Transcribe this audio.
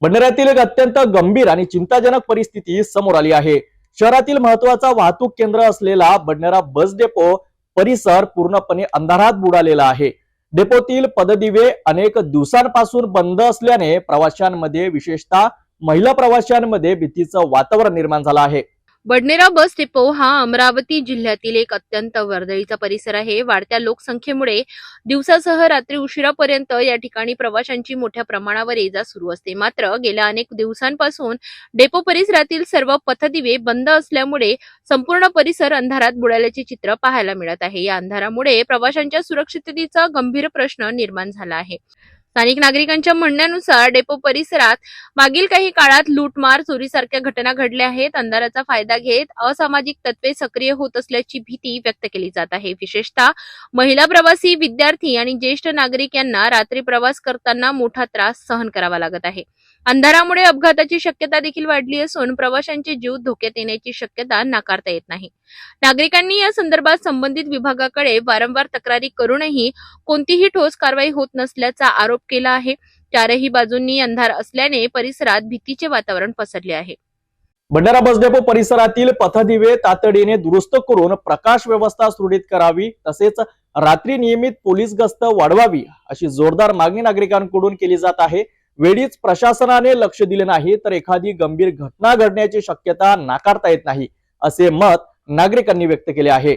भंडाऱ्यातील एक अत्यंत गंभीर आणि चिंताजनक परिस्थिती समोर आली आहे। शहरातील महत्त्वाचा वाहतूक केंद्र असलेला भंडारा बस डेपो परिसर पूर्णपणे अंधारात बुडालेला आहे। डेपोतील पददिवे अनेक दिवसांपासून बंद असल्याने प्रवाशांमध्ये, विशेषतः महिला प्रवाशांमध्ये भीतीचं वातावरण निर्माण झालं आहे। बडनेरा बस डेपो हा अमरावती जिल्ह्यातील एक अत्यंत वर्दळीचा परिसर आहे। वाढत्या लोकसंख्येमुळे दिवसासह रात्री उशिरापर्यंत या ठिकाणी प्रवाशांची मोठ्या प्रमाणावर ये-जा सुरू असते। मात्र गेल्या अनेक दिवसांपासून डेपो परिसरातील सर्व पथदिवे बंद असल्यामुळे संपूर्ण परिसर अंधारात बुडाल्याचे चित्र पाहायला मिळत आहे। या अंधारामुळे प्रवाशांच्या सुरक्षिततेचा गंभीर प्रश्न निर्माण झाला आहे। स्थानिक नागरिकांच्या म्हणण्यानुसार डेपो परिसरात मागील काही काळात लूटमार, चोरीसारख्या घटना घडल्या आहेत। अंधाराचा फायदा घेत असामाजिक तत्वे सक्रिय होत असल्याची भीती व्यक्त केली जात आहे। विशेषतः महिला प्रवासी, विद्यार्थी आणि ज्येष्ठ नागरिक यांना रात्री प्रवास करताना मोठा त्रास सहन करावा लागत आहे। अंधारामुळे अपघाताची शक्यता देखील वाढली असून प्रवाशांचे जीव धोक्यात येण्याची शक्यता नाकारता येत नाही। नागरिकांनी या संदर्भात संबंधित विभागाकडे वारंवार तक्रारी करूनही कोणतीही ठोस कारवाई होत नसल्याचा आरोप केला आहे। चारही बाजूंनी अंधार असल्याने परिसरात भीतीचे वातावरण पसरले आहे। भंडारा बस डेपो परिसरातील पथदिवे तातडीने दुरुस्त करून प्रकाश व्यवस्था सुरळीत करावी, तसेच रात्री नियमित पोलीस गस्त वाढवावी अशी जोरदार मागणी नागरिकांकडून केली जात आहे। वेळीच प्रशासनाने लक्ष दिले नाही तर एखादी गंभीर घटना घडण्याची शक्यता नाकारता येत नाही, असे मत नागरिकांनी व्यक्त केले आहे।